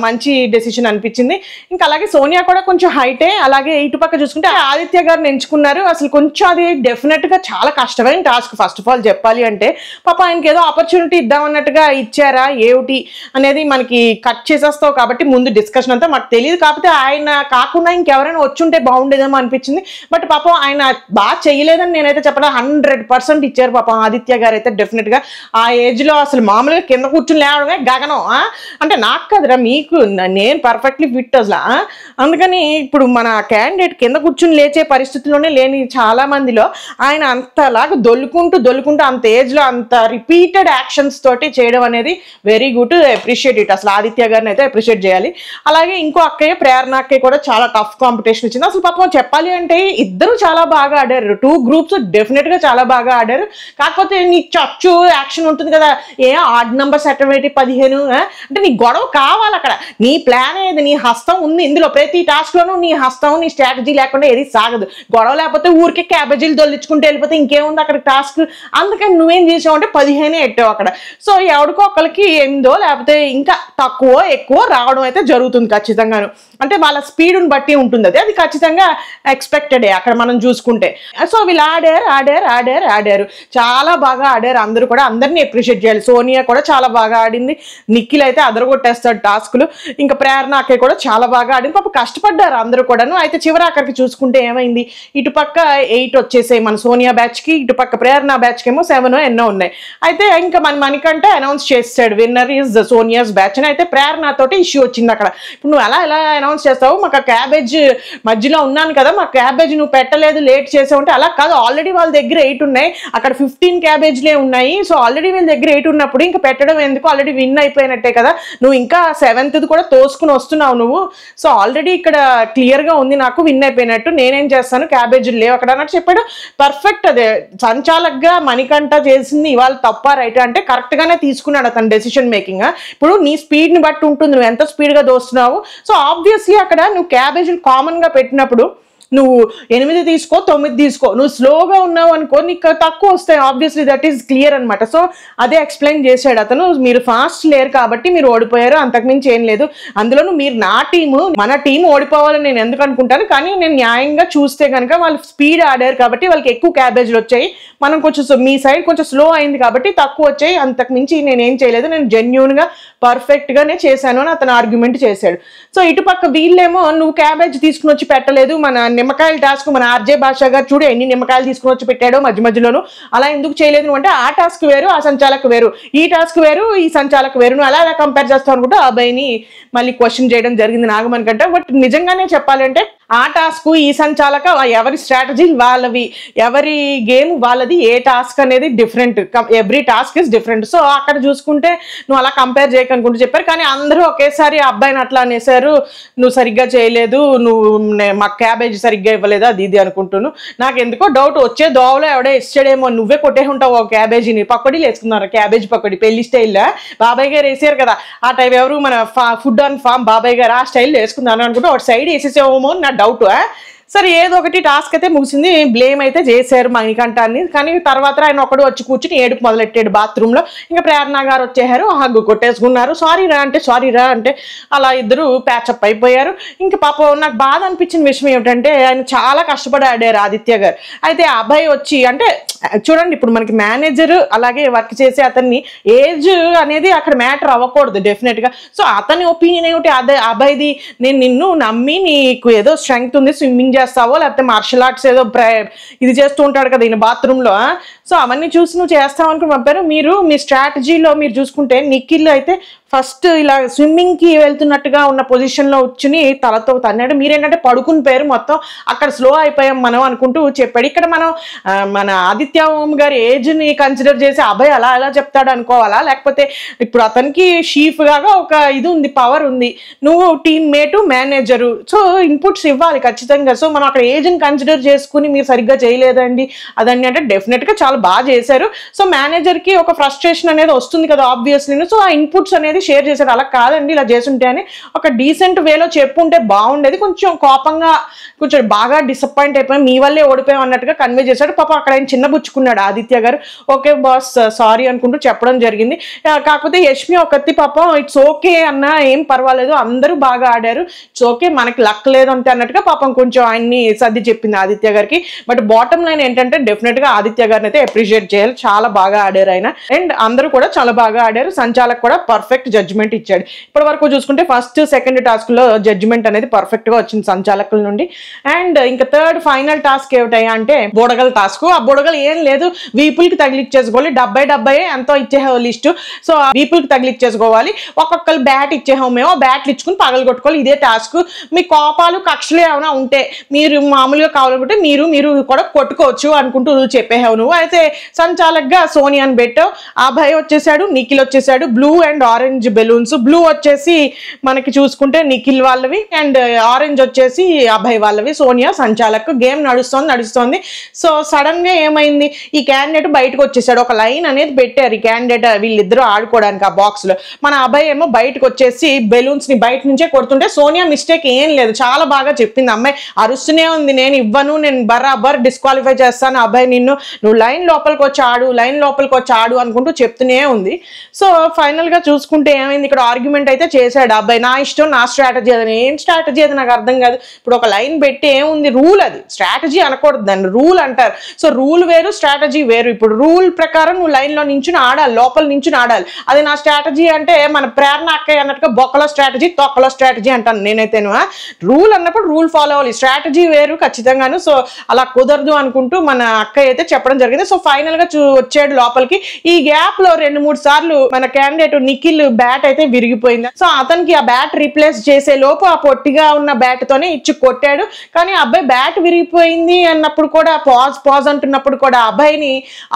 మంచి డెసిషన్ అనిపించింది. ఇంకా అలాగే సోనియా కూడా కొంచెం హైటే. అలాగే ఇటుపక్క చూసుకుంటే ఆదిత్య గారిని ఎంచుకున్నారు. అసలు కొంచెం అది డెఫినెట్ గా చాలా కష్టమైన టాస్క్. ఫస్ట్ ఆఫ్ ఆల్ చెప్పాలి అంటే పాప ఆయనకి ఏదో ఆపర్చునిటీ ఇద్దామన్నట్టుగా ఇచ్చారా ఏమిటి అనేది మనకి కట్ చేసేస్తావు కాబట్టి ముందు డిస్కషన్ అంతా మాకు తెలియదు. కాకపోతే ఆయన కాకుండా ఇంకెవరైనా వచ్చుంటే బాగుండేదేమో అనిపించింది. బట్ పాపం ఆయన బాగా చేయలేదని నేనైతే చెప్పడం 100% ఇచ్చారు పాపం ఆదిత్య గారు అయితే. డెఫినెట్ గా ఆ ఏజ్ లో అసలు మామూలుగా కింద కూర్చుని లేవడమే గగనం. అంటే నాకు కదరా, మీకు నేను పర్ఫెక్ట్లీ ఫిట్ అసలు. అందుకని ఇప్పుడు మన క్యాండిడేట్ కింద కూర్చుని లేచే పరిస్థితుల్లోనే లేని చాలా మందిలో ఆయన అంతలాగా దొల్లుకుంటూ అంత ఏజ్ లో అంత రిపీటెడ్ యాక్షన్స్ తోటి చేయడం అనేది వెరీ గుడ్, అప్రిషియేట్ ఇట్. అసలు ఆదిత్య గారిని అయితే అప్రిషియేట్ చేయాలి. అలాగే ఇంకో అక్కయ్య ప్రేరణ అక్కయ్య కూడా చాలా టఫ్ కాంపిటీషన్ ఇచ్చింది. అసలు పాపం చెప్పాలి అంటే ఇద్దరు చాలా బాగా ఆడారు. 2 గ్రూప్స్ డెఫినెట్ గా చాలా బాగా ఆడారు. కాకపోతే నీ చచ్చు యాక్షన్ ఉంటుంది కదా, ఆడ్ నెంబర్స్ అటోమేటిక్ 15 అంటే నీ గొడవ కావాలి అక్కడ. నీ ప్లాన్ ఏది, నీ హస్తం ఉంది ఇందులో. ప్రతి టాస్క్ లోనూ నీ హస్తం నీ స్ట్రాటజీ లేకుండా ఏది సాగదు. గొడవ లేకపోతే ఊరికే క్యాబేజీలు దొల్లించుకుంటూ వెళ్ళిపోతే ఇంకేముంది అక్కడ టాస్క్. అందుకని నువ్వేం చేసావు అంటే 15 ఎట్టావు అక్కడ. సో ఎవరికో ఒకరికి 8 లేకపోతే ఇంకా తక్కువ ఎక్కువ రావడం అయితే జరుగుతుంది ఖచ్చితంగాను. అంటే వాళ్ళ స్పీడ్ని బట్టి ఉంటుంది అది ఖచ్చితంగా ఎక్స్పెక్టెడే అక్కడ మనం చూసుకుంటే. సో వీళ్ళు ఆడారు చాలా బాగా ఆడారు అందరూ కూడా. అందరినీ అప్రిషియేట్ చేయాలి. సోనియా కూడా చాలా బాగా ఆడింది. నిఖిల్ అయితే అదరగొట్టేస్తాడు టాస్కులు. ఇంకా ప్రేరణ అక్కయ్య కూడా చాలా బాగా ఆడింది. పాప కష్టపడ్డారు అందరూ కూడాను. అయితే చివరి అక్కడికి చూసుకుంటే ఏమైంది, ఇటుపక్క 8 వచ్చేసాయి మన సోనియా బ్యాచ్ కి, ఇటుపక్క ప్రేరణ బ్యాచ్ కి ఏమో 7 ఎన్నో ఉన్నాయి. అయితే ఇంకా మణికంఠ అనౌన్స్ చేస్తాడు విన్నర్ ఈజ్ సోనియాస్ బ్యాచ్ అని. అయితే ప్రేరణ తోటి ఇష్యూ వచ్చింది అక్కడ. ఇప్పుడు నువ్వు ఎలా అనౌన్స్ చేస్తావు, మాకు క్యాబేజ్ మధ్యలో ఉన్నాను కదా, మా క్యాబేజ్ నువ్వు పెట్టలేదు లేట్ చేసావు అంటే అలా కాదు. ఆల్రెడీ వాళ్ళ దగ్గర 8 ఉన్నాయి, అక్కడ 15 క్యాబేజ్లే ఉన్నాయి. సో ఆల్రెడీ వీళ్ళ దగ్గర 8 ఉన్నప్పుడు ఇంకా పెట్టడం ఎందుకు, ఆల్రెడీ విన్ అయిపోయినట్టే కదా. నువ్వు ఇంకా 7th కూడా తోసుకుని వస్తున్నావు నువ్వు. సో ఆల్రెడీ ఇక్కడ క్లియర్ గా ఉంది నాకు విన్ అయిపోయినట్టు, నేనేం చేస్తాను క్యాబేజీలు లేవు అక్కడ అన్నట్టు చెప్పాడు. పర్ఫెక్ట్. అదే సంచాలకుగా మణికంఠ చేసింది ఇవాళ తప్ప రైట్ అంటే కరెక్ట్ గానే తీసుకున్నాడు అతను డెసిషన్ మేకింగ్. ఇప్పుడు నీ స్పీడ్ ని బట్టి ఉంటుంది, నువ్వు ఎంత స్పీడ్ గా దోస్తున్నావు. సో ఆబ్వియస్లీ అక్కడ నువ్వు క్యాబేజీలు కామన్ గా పెట్టినప్పుడు నువ్వు 8 తీసుకో 9 తీసుకో, నువ్వు స్లోగా ఉన్నావు అనుకో నీకు తక్కువ వస్తాయి, ఆబ్వియస్లీ దట్ ఈస్ క్లియర్ అనమాట. సో అదే ఎక్స్ప్లెయిన్ చేశాడు అతను, మీరు ఫాస్ట్ లేరు కాబట్టి మీరు ఓడిపోయారు, అంతకుమించి ఏం లేదు. అందులోనూ మీరు నా టీము, మన టీం ఓడిపోవాలని నేను ఎందుకు అనుకుంటాను, కానీ నేను న్యాయంగా చూస్తే కనుక వాళ్ళు స్పీడ్ ఆడారు కాబట్టి వాళ్ళకి ఎక్కువ క్యాబేజ్లు వచ్చాయి, మనం కొంచెం మీ సైడ్ కొంచెం స్లో అయింది కాబట్టి తక్కువ వచ్చాయి, అంతకుమించి నేనేం చేయలేదు, నేను జెన్యూన్గా పర్ఫెక్ట్గానే చేశాను అని అతను ఆర్గ్యుమెంట్ చేశాడు. సో ఇటుపక్క వీళ్ళేమో నువ్వు క్యాబేజ్ తీసుకుని వచ్చి పెట్టలేదు, మన నిమ్మకాయల టాస్క్ మన ఆర్జే భాషా గారు చూడు ఎన్ని నిమ్మకాయలు తీసుకుని వచ్చి పెట్టాడో మధ్య మధ్యలోను, అలా ఎందుకు చేయలేదు అంటే ఆ టాస్క్ వేరు ఆ సంచాలక వేరు, ఈ టాస్క్ వేరు ఈ సంచాలక వేరు, నువ్వు అలా కంపేర్ చేస్తావు అనుకుంటే ఆ అబ్బాయిని మళ్ళీ క్వశ్చన్ చేయడం జరిగింది నాగమణి కంటే. బట్ నిజంగానే చెప్పాలంటే ఆ టాస్క్ ఈ సంచాలక ఎవరి స్ట్రాటజీ వాళ్ళవి, ఎవరి గేమ్ వాళ్ళది, ఏ టాస్క్ అనేది different, every task is different. So అక్కడ చూసుకుంటే నువ్వు అలా కంపేర్ చేయకనుకుంటూ చెప్పారు, కానీ అందరూ ఒకేసారి అబ్బాయిని అట్లా అనేసారు, నువ్వు సరిగ్గా చేయలేదు, నువ్వు మాకు క్యాబేజ్ సరిగ్గా ఇవ్వలేదు అది ఇది అనుకుంటున్నాను. నాకు ఎందుకో డౌట్, వచ్చే దోవలో ఎవడో ఇచ్చాడేమో, నువ్వే కొట్టే ఉంటావు క్యాబేజీని, పకోడీలు వేసుకున్నారు క్యాబేజ్ పకోడీ పెళ్లి స్టైల్లో బాబాయ్ గారు వేసారు కదా ఆ టైప్, ఎవరు మన ఫుడ్ ఆన్ ఫామ్ బాబాయ్ గారు ఆ స్టైల్ వేసుకున్నాను అనుకుంటే ఒక సైడ్ వేసేసేమో నా డౌట్. సరే ఏదో ఒకటి టాస్క్ అయితే ముగిసింది, బ్లేమ్ అయితే చేశారు మణికంఠాన్ని, కానీ తర్వాత ఆయన ఒకడు వచ్చి కూర్చుని ఏడుపు మొదలెట్టాడు బాత్రూంలో. ఇంకా ప్రేరణ గారు వచ్చేసారు, హగ్గు కొట్టేసుకున్నారు, సారీ రా అంటే అలా ఇద్దరు ప్యాచప్ అయిపోయారు. ఇంకా పాపం నాకు బాధ అనిపించిన విషయం ఏమిటంటే ఆయన చాలా కష్టపడి ఆడారు ఆదిత్య గారు. అయితే ఆ అబ్బాయి వచ్చి అంటే చూడండి ఇప్పుడు మనకి మేనేజర్ అలాగే వర్క్ చేసే అతన్ని ఏజ్ అనేది అక్కడ మ్యాటర్ అవ్వకూడదు డెఫినెట్గా. సో అతని ఒపీనియన్ ఏమిటి, అదే అబ్బాయిది నేను నిన్ను నమ్మి నీకు ఏదో స్ట్రెంగ్త్ ఉంది స్విమ్మింగ్ చేస్తావో లేకపోతే మార్షల్ ఆర్ట్స్ ఏదో ఇది చేస్తూ ఉంటాడు కదా ఈయన బాత్రూంలో, సో అవన్నీ చూసి నువ్వు చేస్తావు అనుకుని పంపారు. మీరు మీ స్ట్రాటజీలో మీరు చూసుకుంటే నిఖిల్ అయితే ఫస్ట్ ఇలా స్విమ్మింగ్కి వెళ్తున్నట్టుగా ఉన్న పొజిషన్లో వచ్చి తలతో తన్నాడు, మీరేంటంటే పడుకుని పేరు మొత్తం అక్కడ స్లో అయిపోయాం మనం అనుకుంటూ చెప్పాడు. ఇక్కడ మనం మన ఆదిత్య ఓం గారి ఏజ్ని కన్సిడర్ చేసి అబ్బాయి అలా ఎలా చెప్తాడు అనుకోవాలా, లేకపోతే ఇప్పుడు అతనికి షీఫ్గా ఒక ఇది ఉంది, పవర్ ఉంది, నువ్వు team mate manager, so inputs ఇవ్వాలి ఖచ్చితంగా. సో మనం అక్కడ ఏజ్ని కన్సిడర్ చేసుకుని మీరు సరిగ్గా చేయలేదండి అదని అంటే డెఫినెట్గా చాలా బాగా చేశారు. సో మేనేజర్కి ఒక ఫ్రస్ట్రేషన్ అనేది వస్తుంది కదా ఆబ్వియస్లీ, సో ఆ ఇన్పుట్స్ అనేది షేర్ చేశారు, అలా కాదండి ఇలా చేస్తుంటే అని ఒక డీసెంట్ వేలో చెప్పుంటే బాగుండేది, కొంచెం కోపంగా కొంచెం బాగా డిసప్పాయింట్ అయిపోయి మీ వల్లే ఓడిపోయాం అన్నట్టుగా కన్వే చేశాడు. పాప అక్కడ ఆయన చిన్నబుచ్చుకున్నాడు ఆదిత్య గారు, ఓకే బాస్ సారీ అనుకుంటూ చెప్పడం జరిగింది. కాకపోతే యష్మి ఒకటి పాపం ఇట్స్ ఓకే అన్న ఏం పర్వాలేదు అందరూ బాగా ఆడారు, ఇట్స్ ఓకే మనకి లక్ లేదు అంతే అన్నట్టుగా పాపం కొంచెం ఆయన్ని సర్ది చెప్పింది ఆదిత్య గారికి. బట్ బాటమ్ లైన్ ఏంటంటే డెఫినెట్ గా ఆదిత్య గారిని అయితే అప్రిషియేట్ చేయాలి, చాలా బాగా ఆడారు ఆయన, అండ్ అందరూ కూడా చాలా బాగా ఆడారు, సంచాలక్ కూడా పర్ఫెక్ట్ జడ్జిమెంట్ ఇచ్చాడు. ఇప్పటి వరకు చూసుకుంటే ఫస్ట్ సెకండ్ టాస్క్ లో జడ్జిమెంట్ అనేది పర్ఫెక్ట్ గా వచ్చింది సంచాలకుల నుండి. అండ్ ఇంకా థర్డ్ ఫైనల్ టాస్క్ ఏమిటయ్యా అంటే బుడగల టాస్క్. ఆ బుడగలు ఏం లేదు, వీపులకి తగిలిచ్చేసుకోవాలి, 70 ఎంతో ఇచ్చేసావు లిస్టు, సో వీపులకి తగిలిచ్చేసుకోవాలి, ఒక్కొక్కరు బ్యాట్ ఇచ్చేసాము, మేము బ్యాట్లు ఇచ్చుకుని పగలు కొట్టుకోవాలి, ఇదే టాస్క్. మీ కోపాలు కక్షలు ఏమైనా ఉంటే మీరు మామూలుగా కావాలనుకుంటే మీరు కూడా కొట్టుకోవచ్చు అనుకుంటూ చెప్పేసావు నువ్వు. అయితే సంచాలక్గా సోనియాని పెట్టావు, ఆ భయ్ వచ్చేసాడు, నిఖిల్ వచ్చేసాడు, blue and orange balloons, blue వచ్చేసి మనకి చూసుకుంటే నిఖిల్ వాళ్ళవి అండ్ ఆరెంజ్ వచ్చేసి అభయ్ వాళ్ళవి, సోనియా సంచాలక్. గేమ్ నడుస్తోంది. సో సడన్ గా ఏమైంది, ఈ క్యాండిడేట్ బయటకు వచ్చేసాడు, ఒక లైన్ అనేది పెట్టారు ఈ క్యాండిడేట్ వీళ్ళిద్దరూ ఆడుకోవడానికి ఆ బాక్స్ లో. మన అభయ్ ఏమో బయటకు వచ్చేసి బెలూన్స్ ని బయట నుంచే కొడుతుంటే సోనియా మిస్టేక్ ఏం లేదు, చాలా బాగా చెప్పింది అమ్మాయి, అరుస్తూనే ఉంది నేను ఇవ్వను, నేను బరాబర్ డిస్క్వాలిఫై చేస్తాను అభయ్ నిన్ను, నువ్వు లైన్ లోపలికి వచ్చి ఆడు అనుకుంటూ చెప్తూనే ఉంది. సో ఫైనల్ గా చూసుకుంటే ఏమైంది, ఇక్కడ ఆర్గ్యుమెంట్ అయితే చేశాడు అబ్బాయి, నా ఇష్టం నా స్ట్రాటజీ అది, ఏం స్ట్రాటజీ అది నాకు అర్థం కాదు. ఇప్పుడు ఒక లైన్ పెట్టి ఏముంది, రూల్ అది, స్ట్రాటజీ అనకూడదు దాన్ని, రూల్ అంటారు. సో రూల్ వేరు స్ట్రాటజీ వేరు, ఇప్పుడు రూల్ ప్రకారం నువ్వు లైన్లో నించుని ఆడాలి, లోపల నించుని ఆడాలి, అది నా స్ట్రాటజీ అంటే మన ప్రేరణ అక్కయ్య అన్నట్టుగా బొక్కలో స్ట్రాటజీ తొక్కలో స్ట్రాటజీ అంటాను నేనైతేను. రూల్ అన్నప్పుడు రూల్ ఫాలో అవ్వాలి, స్ట్రాటజీ వేరు ఖచ్చితంగాను. సో అలా కుదరదు అనుకుంటూ మన అక్కయ్య అయితే చెప్పడం జరిగింది. సో ఫైనల్ గా వచ్చాడు లోపలికి, ఈ గ్యాప్ లో 2-3 సార్లు మన క్యాండిడేట్ నిఖిల్ బ్యాట్ అయితే విరిగిపోయింది. సో అతనికి ఆ బ్యాట్ రీప్లేస్ చేసే లోపు ఆ పొట్టిగా ఉన్న బ్యాట్ తోనే ఇచ్చి కొట్టాడు, కానీ అబ్బాయి బ్యాట్ విరిగిపోయింది అన్నప్పుడు కూడా పాజ్ అంటున్నప్పుడు కూడా అబ్బాయిని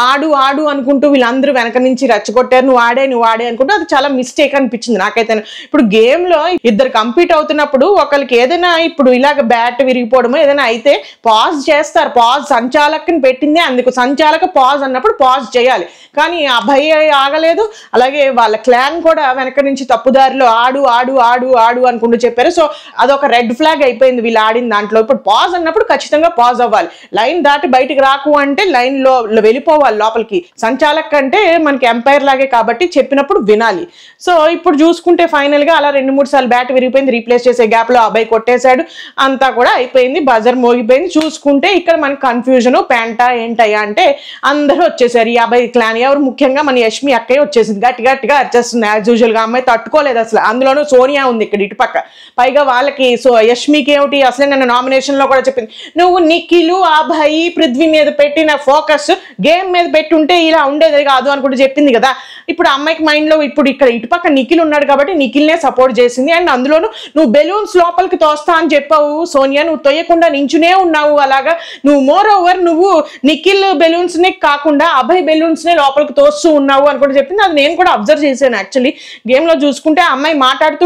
ఆడు అనుకుంటూ వీళ్ళందరూ వెనక నుంచి రెచ్చగొట్టారు, నువ్వు ఆడే అనుకుంటూ, అది చాలా మిస్టేక్ అనిపించింది నాకైతే. ఇప్పుడు గేమ్ లో ఇద్దరు కంపీట్ అవుతున్నప్పుడు ఒకరికి ఏదైనా ఇప్పుడు ఇలాగ బ్యాట్ విరిగిపోవడమో ఏదైనా అయితే పాజ్ చేస్తారు, పాజ్ సంచాలకుని పెట్టిందే అందుకు, సంచాలక పాజ్ అన్నప్పుడు పాజ్ చేయాలి, కానీ అబ్బాయి ఆగలేదు, అలాగే వాళ్ళ క్లాన్ కూడా వెనక నుంచి తప్పుదారిలో ఆడు ఆడు ఆడు ఆడు అనుకుంటూ చెప్పారు. సో అదొక రెడ్ ఫ్లాగ్ అయిపోయింది వీళ్ళు ఆడిన దాంట్లో. ఇప్పుడు పాజ్ అన్నప్పుడు ఖచ్చితంగా పాజ్ అవ్వాలి, లైన్ దాటి బయటికి రాకు అంటే లైన్ లో వెళ్ళిపోవాలి లోపలికి. సంచాలక్ అంటే మనకి ఎంపైర్ లాగే కాబట్టి చెప్పినప్పుడు వినాలి. సో ఇప్పుడు చూసుకుంటే ఫైనల్ గా అలా 2-3 సార్లు బ్యాట్ విరిగిపోయింది, రీప్లేస్ చేసే గ్యాప్ లో అబ్బాయి కొట్టేశాడు, అంతా కూడా అయిపోయింది, బజర్ మోగిపోయింది. చూసుకుంటే ఇక్కడ మనకి కన్ఫ్యూజన్ పెంటా ఏంటయ్యా అంటే అందరూ వచ్చేసారు. ఈ అబ్బాయి క్లాన్ ఎవరు, ముఖ్యంగా మన యష్మి అక్కయ్య వచ్చేసింది, గట్టి గట్టిగా వచ్చేస్తుంది యాజ్ యూజువల్ గా. అమ్మాయి తట్టుకోలేదు అసలు, అందులోనూ సోనియా ఉంది ఇక్కడ ఇటుపక్క. పైగా వాళ్ళకి యష్మికి ఏమిటి అసలే నన్ను నామినేషన్ లో కూడా చెప్పింది, నువ్వు నిఖిల్ అబ్బాయి పృథ్వీ మీద పెట్టిన ఫోకస్ గేమ్ మీద పెట్టుంటే ఇలా ఉండేది కాదు అనుకుంటూ చెప్పింది కదా. ఇప్పుడు అమ్మాయికి మైండ్ లో ఇప్పుడు ఇక్కడ ఇటుపక్క నిఖిల్ ఉన్నాడు కాబట్టి నిఖిల్నే సపోర్ట్ చేసింది. అండ్ అందులోనూ నువ్వు బెలూన్స్ లోపలికి తోస్తా అని చెప్పావు సోనియా, నువ్వు తొయ్యకుండా నించునే ఉన్నావు. అలాగా నువ్వు మోర్ ఓవర్ నువ్వు నిఖిల్ బెలూన్స్ నే కాకుండా అభయ్ బెలూన్స్ నే లోపలికి తోస్తూ ఉన్నావు అని కూడా చెప్పింది. అది నేను కూడా అబ్జర్వ్ చేశాను యాక్చువల్లీ. గేమ్ లో చూసుకుంటే అమ్మాయి మాట్లాడుతూ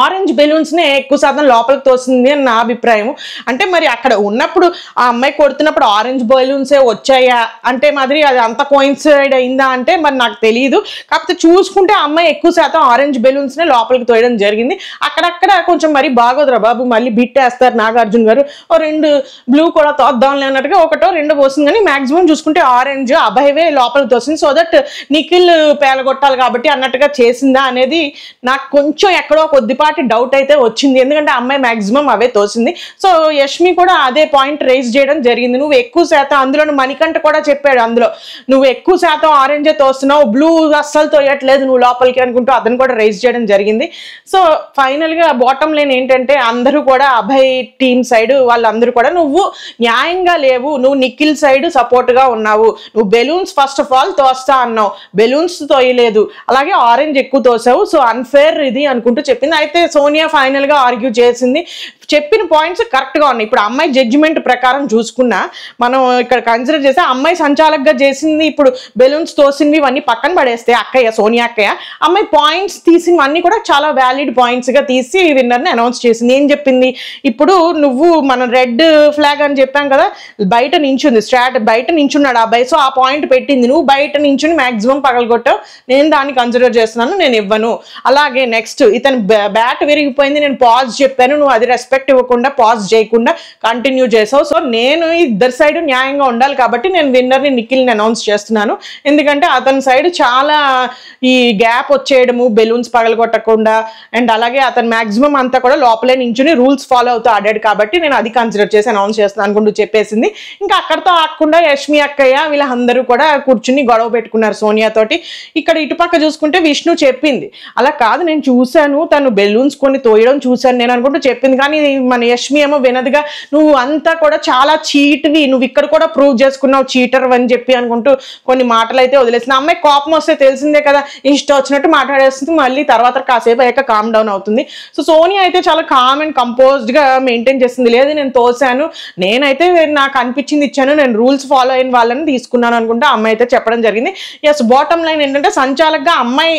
ఆరెంజ్ బెలూన్స్ నే ఎక్కువ శాతం లోపలికి తోస్తుంది అని నా అభిప్రాయం. అంటే మరి అక్కడ ఉన్నప్పుడు ఆ అమ్మాయి కొడుతున్నప్పుడు ఆరెంజ్ బెలూన్సే వచ్చాయా అంటే మాదిరి అది అంత కోయిన్సైడ్ అయిందా అంటే మరి నాకు తెలియదు. కాకపోతే చూసుకుంటే ఆ అమ్మాయి ఎక్కువ శాతం ఆరెంజ్ బెలూన్స్ నే లోపలికి తోయడం జరిగింది. అక్కడక్కడ కొంచెం మరి బాగోదురా బాబు, మళ్ళీ బిట్టేస్తారు నాగార్జున గారు, 2 బ్లూ కూడా తోద్దాంలే అన్నట్టుగా 1-2 పోసింది. కానీ మాక్సిమం చూసుకుంటే ఆరెంజ్ అభయవే లోపలికి తోసింది. సో దట్ నిఖిల్ పేలగొట్టాలి కాబట్టి అన్నట్టుగా చేసిందా అనేది నాకు కొంచెం ఎక్కడో కొద్దిపాటి డౌట్ అయితే వచ్చింది. ఎందుకంటే అమ్మాయి మాక్సిమం అవే తోసింది. సో యష్మి కూడా అదే పాయింట్ రైజ్ చేయడం జరిగింది, నువ్వు ఎక్కువ శాతం, అందులో మణికంఠ కూడా చెప్పాడు అందులో, నువ్వు ఎక్కువ శాతం ఆరెంజే తోస్తున్నావు, బ్లూ అస్సలు తోయట్లేదు నువ్వు లోపలికి అనుకుంటూ అతను కూడా రైజ్ చేయడం జరిగింది. సో ఫైనల్ గా బాటమ్ లైన్ ఏంటంటే అందరూ కూడా అభయ్ టీమ్ సైడ్ వాళ్ళందరూ కూడా నువ్వు న్యాయంగా లేవు, నువ్వు నిఖిల్ సైడ్ సపోర్ట్ గా ఉన్నావు, నువ్వు బెలూన్స్ ఫస్ట్ ఆఫ్ ఆల్ తోస్తా అన్నావు, బెలూన్స్ తోయలేదు, అలాగే ఆరెంజ్ ఎక్కువ తోసావు, సో అన్ఫేర్ ఇది అనుకుంటూ చెప్పింది. అయితే సోనియా ఫైనల్ గా ఆర్గ్యూ చేసింది, చెప్పిన పాయింట్స్ కరెక్ట్ గా ఉన్నాయి. ఇప్పుడు అమ్మాయి జడ్జిమెంట్ ప్రకారం చూసుకున్నా మనం ఇక్కడ కన్సిడర్ చేస్తే అమ్మాయి సంచాలకగా చేసింది, ఇప్పుడు బెలూన్స్ తోసింది ఇవన్నీ పక్కన పడేస్తే అక్కయ్య సోనియా అక్కయ్య అమ్మాయి పాయింట్స్ తీసినవన్నీ కూడా చాలా వ్యాలిడ్ పాయింట్స్ గా తీసి విన్నర్ని అనౌన్స్ చేసింది. ఏం చెప్పింది, ఇప్పుడు నువ్వు మనం రెడ్ ఫ్లాగ్ అని చెప్పాం కదా, బయట నించుంది బయట నించున్నాడు అబ్బాయి, సో ఆ పాయింట్ పెట్టింది, నువ్వు బయట నించుని మాక్సిమం పగలగొట్టావు, నేను దాన్ని కన్సిడర్ చేస్తున్నాను, నేను ఇవ్వను. అలాగే నెక్స్ట్ ఇతను బ్యాట్ విరిగిపోయింది, నేను పాజ్ చెప్పాను, నువ్వు అది రెస్పెక్ట్ ఇవ్వకుండా పాజ్ చేయకుండా కంటిన్యూ చేసావు. సో నేను ఇద్దరు సైడ్ న్యాయంగా ఉండాలి కాబట్టి నేను విన్నర్ని నిఖిల్ని అనౌన్స్ చేస్తున్నాను. ఎందుకంటే అతని సైడ్ చాలా ఈ గ్యాప్ వచ్చేయడము, బెలూన్స్ పగలగొట్టకుండా, అండ్ అలాగే అతను మాక్సిమం అంతా కూడా లోపలే నించుని రూల్స్ ఫాలో అవుతూ ఆడాడు కాబట్టి నేను అది కన్సిడర్ చేసి అనౌన్స్ చేస్తాను అనుకుంటూ చెప్పేసింది. ఇంకా అక్కడితో ఆగకుండా యష్మి అక్కయ్య వీళ్ళందరూ కూడా కూర్చుని గొడవ పెట్టుకున్నారు సోనియా తోటి. ఇక్కడ ఇటుపక్క చూసుకుంటే విష్ణు చెప్పింది, అలా కాదు నేను చూశాను, తను బెలూన్స్ కొన్ని తోయడం చూశాను నేను అనుకుంటూ చెప్పింది. కానీ మన యష్మి ఏమో వినదుగా, నువ్వు అంతా కూడా చాలా చీట్వి, నువ్వు ఇక్కడ కూడా ప్రూవ్ చేసుకున్నావు చీటర్ అని చెప్పి అనుకుంటూ కొన్ని మాటలు అయితే వదిలేసింది. అమ్మాయి కోపం వస్తే తెలిసిందే కదా, ఇష్టం వచ్చినట్టు మాట్లాడేస్తుంది, మళ్ళీ తర్వాత కాసేపు అయ్యాక కామ్ డౌన్ అవుతుంది. సో సోనియా అయితే చాలా కామ్ అండ్ కంపోజ్డ్ గా మెయింటైన్ చేస్తుంది, లేదు నేను తోసాను, నేనైతే నాకు అనిపించింది ఇచ్చాను, నేను రూల్స్ ఫాలో అయిన వాళ్ళని తీసుకున్నాను అనుకుంటే అమ్మాయి అయితే చెప్పడం జరిగింది. ఎస్, బాటమ్ లైన్ ఏంటంటే సంచాలకగా అమ్మాయి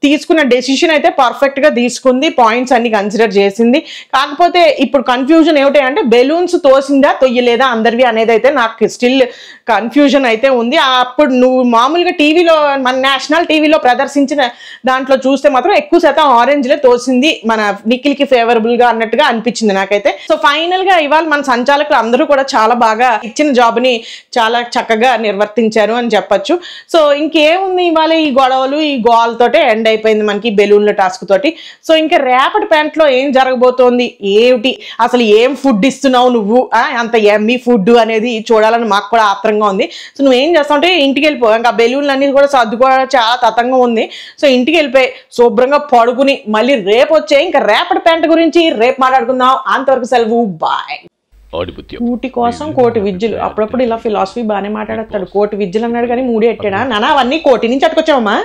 తీసుకున్న డెసిషన్ అయితే పర్ఫెక్ట్ గా తీసుకుంది, పాయింట్స్ అన్ని కన్సిడర్ చేసింది. కాకపోతే ఇప్పుడు కన్ఫ్యూజన్ ఏమిటి అంటే బెలూన్స్ తోసిందా తొయ్యలేదా అందరివి అనేది అయితే నాకు స్టిల్ కన్ఫ్యూజన్ అయితే ఉంది. అప్పుడు నువ్వు మామూలుగా టీవీలో మన నేషనల్ టీవీలో ప్రదర్శించిన దాంట్లో చూస్తే మాత్రం ఎక్కువ శాతం ఆరెంజ్లే తోసింది మన నిఖిల్ కి ఫేవరబుల్ గా అన్నట్టుగా అనిపించింది నాకైతే. సో ఫైనల్ గా ఇవాళ మన సంచాలకులు అందరూ కూడా చాలా బాగా ఇచ్చిన జాబ్ ని చాలా చక్కగా నిర్వర్తించారు అని చెప్పొచ్చు. సో ఇంకేముంది, ఇవాళ ఈ గొడవలు ఈ గోల్తోటే ఎండ్ అయిపోయింది మనకి బెలూన్ల టాస్క్ తోటి. సో ఇంకా రేపటి ప్యాంట్లో ఏం జరగబోతోంది, ఏమిటి అసలు ఏం ఫుడ్ ఇస్తున్నావు నువ్వు, అంత ఎమ్మీ ఫుడ్ అనేది చూడాలని మాకు కూడా ఆత్రంగా ఉంది. సో నువ్వేం చేస్తావు అంటే ఇంటికి వెళ్ళిపో, ఇంకా బెలూన్లు అన్ని కూడా సర్దుకోవడం చాలా తతంగా ఉంది. సో ఇంటికి వెళ్ళిపోయి శుభ్రంగా పడుకుని మళ్ళీ రేపు వచ్చే ఇంకా రేపటి ప్యాంట్ గురించి రేపు మాట్లాడుకుందాం. అంతవరకు సెలవు, బాయ్. కూటి కోసం కోటి విద్యలు, అప్పుడప్పుడు ఇలా ఫిలాసఫీ బాగానే మాట్లాడతాడు, కోటి విద్యలు అన్నాడు కానీ 3 ఎట్టాడా నానా, అవన్నీ కోటి నుంచి అట్టుకొచ్చావమ్మా.